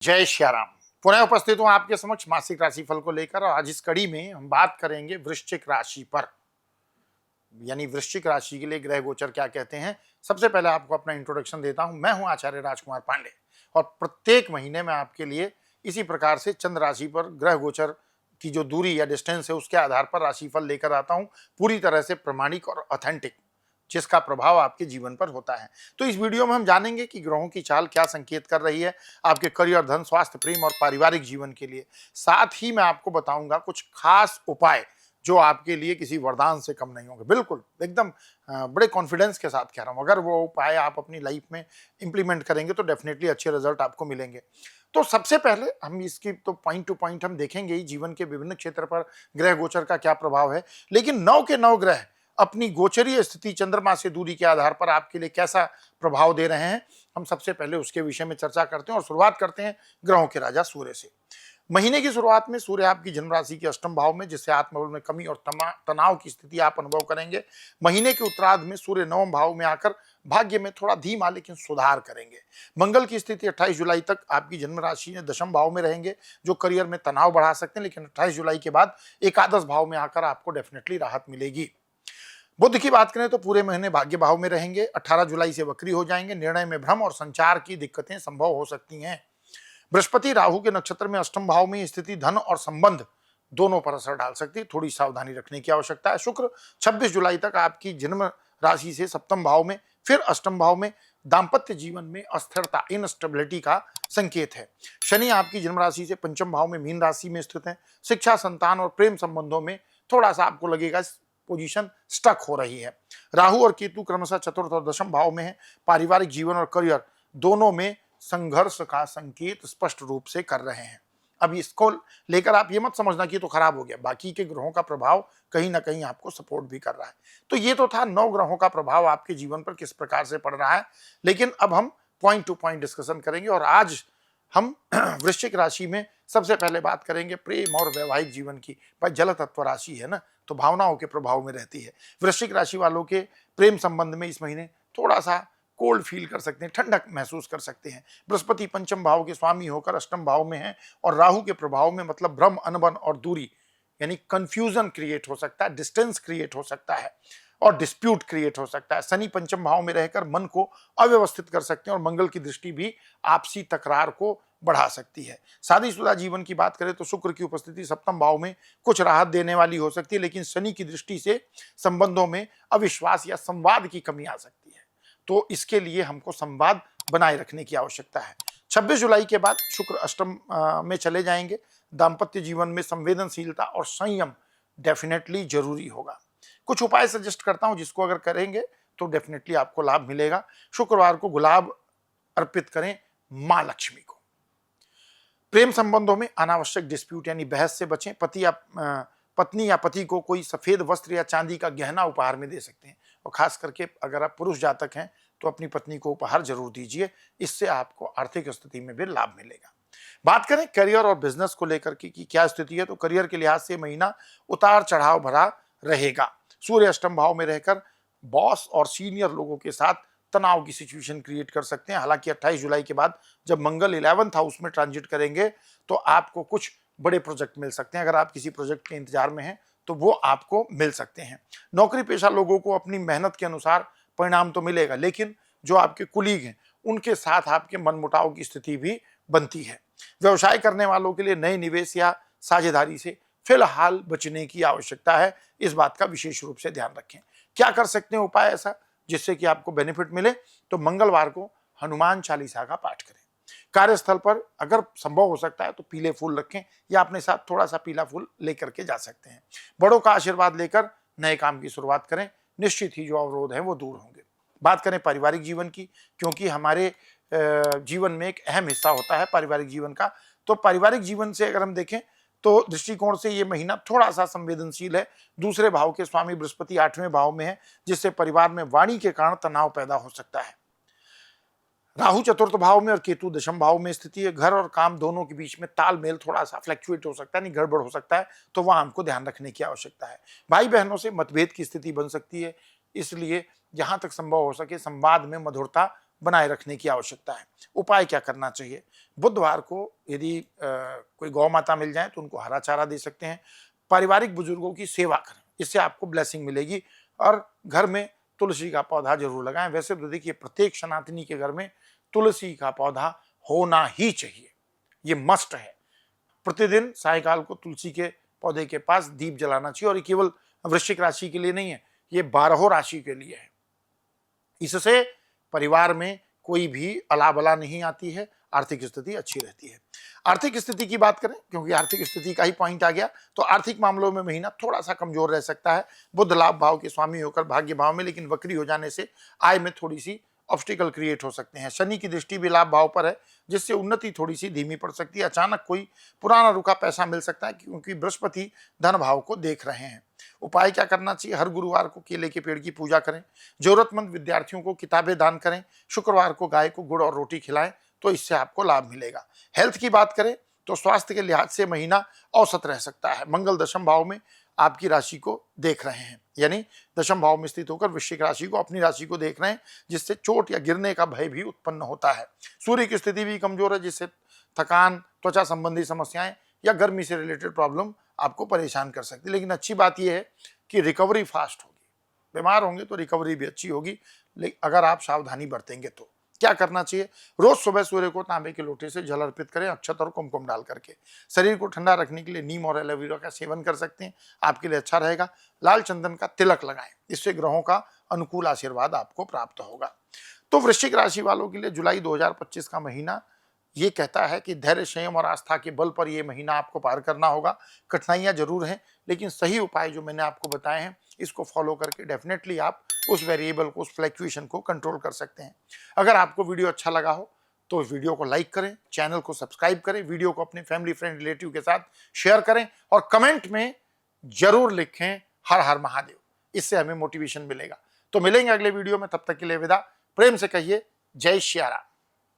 जय श्याराम। पुनः उपस्थित हूं आपके समक्ष मासिक राशिफल को लेकर और आज इस कड़ी में हम बात करेंगे वृश्चिक राशि पर, यानी वृश्चिक राशि के लिए ग्रह गोचर क्या कहते हैं। सबसे पहले आपको अपना इंट्रोडक्शन देता हूं। मैं हूं आचार्य राजकुमार पांडे और प्रत्येक महीने में आपके लिए इसी प्रकार से चंद्र राशि पर ग्रह गोचर की जो दूरी या डिस्टेंस है उसके आधार पर राशिफल लेकर आता हूं, पूरी तरह से प्रमाणिक और ऑथेंटिक, जिसका प्रभाव आपके जीवन पर होता है। तो इस वीडियो में हम जानेंगे कि ग्रहों की चाल क्या संकेत कर रही है आपके करियर, धन, स्वास्थ्य, प्रेम और पारिवारिक जीवन के लिए। साथ ही मैं आपको बताऊंगा कुछ खास उपाय जो आपके लिए किसी वरदान से कम नहीं होंगे। बिल्कुल एकदम बड़े कॉन्फिडेंस के साथ कह रहा हूं, अगर वो उपाय आप अपनी लाइफ में इंप्लीमेंट करेंगे तो डेफिनेटली अच्छे रिजल्ट आपको मिलेंगे। तो सबसे पहले हम इसकी तो पॉइंट टू पॉइंट हम देखेंगे ही जीवन के विभिन्न क्षेत्र पर ग्रह गोचर का क्या प्रभाव है, लेकिन 9 के 9 ग्रह अपनी गोचरीय स्थिति चंद्रमा से दूरी के आधार पर आपके लिए कैसा प्रभाव दे रहे हैं, हम सबसे पहले उसके विषय में चर्चा करते हैं और शुरुआत करते हैं ग्रहों के राजा सूर्य से। महीने की शुरुआत में सूर्य आपकी जन्म राशि के अष्टम भाव में, जिससे आत्मबल में कमी और तनाव की स्थिति आप अनुभव करेंगे। महीने के उत्तरार्ध में सूर्य नवम भाव में आकर भाग्य में थोड़ा धीमा लेकिन सुधार करेंगे। मंगल की स्थिति 28 जुलाई तक आपकी जन्म राशि में दशम भाव में रहेंगे, जो करियर में तनाव बढ़ा सकते हैं, लेकिन 28 जुलाई के बाद एकादश भाव में आकर आपको डेफिनेटली राहत मिलेगी। बुध की बात करें तो पूरे महीने भाग्य भाव में रहेंगे, 18 जुलाई से वक्री हो जाएंगे। निर्णय में भ्रम और संचार की दिक्कतें संभव हो सकती हैं। बृहस्पति राहु के नक्षत्र में अष्टम भाव में स्थिति धन और संबंध दोनों पर असर डाल सकती है, थोड़ी सावधानी रखने की आवश्यकता है। शुक्र 26 जुलाई तक आपकी जन्म राशि से सप्तम भाव में, फिर अष्टम भाव में, दाम्पत्य जीवन में अस्थिरता, इनस्टेबिलिटी का संकेत है। शनि आपकी जन्म राशि से पंचम भाव में मीन राशि में स्थित है। शिक्षा, संतान और प्रेम संबंधों में थोड़ा सा आपको लगेगा पोजीशन स्टक हो रही है। राहु और केतु क्रमशः चतुर्थ और दशम भाव में है। पारिवारिक जीवन और करियर दोनों में संघर्ष का संकेत स्पष्ट रूप से कर रहे हैं। अब इसको लेकर आप ये मत समझना कि तो खराब हो गया, बाकी के ग्रहों का प्रभाव कहीं ना कहीं आपको सपोर्ट भी कर रहा है। तो ये तो था 9 ग्रहों का प्रभाव आपके जीवन पर किस प्रकार से पड़ रहा है, लेकिन अब हम पॉइंट टू पॉइंट डिस्कशन करेंगे और आज हम वृश्चिक राशि में सबसे पहले बात करेंगे प्रेम और वैवाहिक जीवन की। भाई जल तत्व राशि है ना, तो भावनाओं के प्रभाव में रहती है। वृश्चिक राशि वालों के प्रेम संबंध में इस महीने थोड़ा सा कोल्ड फील कर सकते हैं, ठंडक महसूस कर सकते हैं। बृहस्पति पंचम भाव के स्वामी होकर अष्टम भाव में है और राहु के प्रभाव में मतलब भ्रम, अनबन और दूरी यानी कंफ्यूजन क्रिएट हो सकता है, डिस्टेंस क्रिएट हो सकता है और डिस्प्यूट क्रिएट हो सकता है। शनि पंचम भाव में रहकर मन को अव्यवस्थित कर सकते हैं और मंगल की दृष्टि भी आपसी तकरार को बढ़ा सकती है। शादीशुदा जीवन की बात करें तो शुक्र की उपस्थिति सप्तम भाव में कुछ राहत देने वाली हो सकती है, लेकिन शनि की दृष्टि से संबंधों में अविश्वास या संवाद की कमी आ सकती है। तो इसके लिए हमको संवाद बनाए रखने की आवश्यकता है। 26 जुलाई के बाद शुक्र अष्टम में चले जाएंगे। दाम्पत्य जीवन में संवेदनशीलता और संयम डेफिनेटली जरूरी होगा। कुछ उपाय सजेस्ट करता हूं जिसको अगर करेंगे तो डेफिनेटली आपको लाभ मिलेगा। शुक्रवार को गुलाब अर्पित करें मां लक्ष्मी को। प्रेम संबंधों में अनावश्यक डिस्प्यूट यानी बहस से बचें। पत्नी या पति को कोई सफेद वस्त्र या चांदी का गहना उपहार में दे सकते हैं और खास करके अगर आप पुरुष जातक हैं तो अपनी पत्नी को उपहार जरूर दीजिए, इससे आपको आर्थिक स्थिति में भी लाभ मिलेगा। बात करें करियर और बिजनेस को लेकर की क्या स्थिति है, तो करियर के लिहाज से महीना उतार चढ़ाव भरा रहेगा। सूर्य अष्टम भाव में रहकर बॉस और सीनियर लोगों के साथ तनाव की सिचुएशन क्रिएट कर सकते हैं। हालांकि 28 जुलाई के बाद जब मंगल 11th हाउस में ट्रांजिट करेंगे तो आपको कुछ बड़े प्रोजेक्ट मिल सकते हैं। अगर आप किसी प्रोजेक्ट के इंतजार में हैं तो वो आपको मिल सकते हैं। नौकरी पेशा लोगों को अपनी मेहनत के अनुसार परिणाम तो मिलेगा, लेकिन जो आपके कुलीग हैं उनके साथ आपके मनमुटाव की स्थिति भी बनती है। व्यवसाय करने वालों के लिए नए निवेश या साझेदारी से फिलहाल बचने की आवश्यकता है, इस बात का विशेष रूप से ध्यान रखें। क्या कर सकते हैं उपाय ऐसा जिससे कि आपको बेनिफिट मिले, तो मंगलवार को हनुमान चालीसा का पाठ करें। कार्यस्थल पर अगर संभव हो सकता है तो पीले फूल रखें या अपने साथ थोड़ा सा पीला फूल लेकर के जा सकते हैं। बड़ों का आशीर्वाद लेकर नए काम की शुरुआत करें, निश्चित ही जो अवरोध है वो दूर होंगे। बात करें पारिवारिक जीवन की, क्योंकि हमारे जीवन में एक अहम हिस्सा होता है पारिवारिक जीवन का, तो पारिवारिक जीवन से अगर हम देखें तो दृष्टिकोण से ये महीना थोड़ा सा संवेदनशील है। दूसरे भाव के स्वामी बृहस्पति 8वें भाव में है, जिससे परिवार में वाणी के कारण तनाव पैदा हो सकता है। राहु चतुर्थ भाव में और केतु दशम भाव में स्थिति है। घर और काम दोनों के बीच में तालमेल थोड़ा सा फ्लैक्चुएट हो सकता है, नहीं गड़बड़ हो सकता है, तो वहां हमको ध्यान रखने की आवश्यकता है। भाई बहनों से मतभेद की स्थिति बन सकती है, इसलिए जहां तक संभव हो सके संवाद में मधुरता बनाए रखने की आवश्यकता है। उपाय क्या करना चाहिए? बुधवार को यदि कोई गौ माता मिल जाए तो उनको हरा चारा दे सकते हैं। पारिवारिक बुजुर्गों की सेवा करें, इससे आपको ब्लेसिंग मिलेगी। और घर में तुलसी का पौधा जरूर लगाएं। वैसे तो देखिए प्रत्येक सनातनी के घर में तुलसी का पौधा होना ही चाहिए, ये मस्ट है। प्रतिदिन सायकाल को तुलसी के पौधे के पास दीप जलाना चाहिए। और ये केवल वृश्चिक राशि के लिए नहीं है, ये 12 राशि के लिए है। इससे परिवार में कोई भी अलाबला नहीं आती है, आर्थिक स्थिति अच्छी रहती है। आर्थिक स्थिति की बात करें, क्योंकि आर्थिक स्थिति का ही पॉइंट आ गया, तो आर्थिक मामलों में महीना थोड़ा सा कमजोर रह सकता है। बुध लाभ भाव के स्वामी होकर भाग्य भाव में, लेकिन वक्री हो जाने से आय में थोड़ी सी ऑब्स्टिकल क्रिएट हो सकते हैं। शनि की दृष्टि भी लाभ भाव पर है, जिससे उन्नति थोड़ी सी धीमी पड़ सकती है। अचानक कोई पुराना रुका पैसा मिल सकता है, क्योंकि बृहस्पति धन भाव को देख रहे हैं। उपाय क्या करना चाहिए? हर गुरुवार को केले के पेड़ की पूजा करें। जरूरतमंद विद्यार्थियों को किताबें दान करें। शुक्रवार को गाय को गुड़ और रोटी खिलाएं, तो इससे आपको लाभ मिलेगा। हेल्थ की बात करें तो स्वास्थ्य के लिहाज से महीना औसत रह सकता है। मंगल दशम भाव में आपकी राशि को देख रहे हैं, यानी दशम भाव में स्थित होकर वृश्चिक राशि को, अपनी राशि को देख रहे हैं, जिससे चोट या गिरने का भय भी उत्पन्न होता है। सूर्य की स्थिति भी कमजोर है, जिससे थकान, त्वचा संबंधी समस्याएं या गर्मी से रिलेटेड प्रॉब्लम आपको परेशान कर सकती है। लेकिन अच्छी बात यह है कि रिकवरी फास्ट होगी। बीमार होंगे तो रिकवरी भी अच्छी होगी, लेकिन अगर आप सावधानी बरतेंगे तो। क्या करना चाहिए? रोज सुबह सूर्य को तांबे के लोटे से जल अर्पित करें, अक्षत और कुमकुम डाल करके। शरीर को ठंडा रखने के लिए नीम और एलोवेरा का सेवन कर सकते हैं, आपके लिए अच्छा रहेगा। लाल चंदन का तिलक लगाएं, इससे ग्रहों का अनुकूल आशीर्वाद आपको प्राप्त होगा। तो वृश्चिक राशि वालों के लिए जुलाई 2025 का महीना ये कहता है कि धैर्य, संयम और आस्था के बल पर यह महीना आपको पार करना होगा। कठिनाइयां जरूर हैं, लेकिन सही उपाय जो मैंने आपको बताए हैं, इसको फॉलो करके डेफिनेटली आप उस वेरिएबल को, उस फ्लैक्चुएशन को कंट्रोल कर सकते हैं। अगर आपको वीडियो अच्छा लगा हो तो वीडियो को लाइक करें, चैनल को सब्सक्राइब करें, वीडियो को अपने फैमिली, फ्रेंड, रिलेटिव के साथ शेयर करें और कमेंट में जरूर लिखें हर हर महादेव। इससे हमें मोटिवेशन मिलेगा। तो मिलेंगे अगले वीडियो में, तब तक के लिए विदा। प्रेम से कहिए जय श्री राम।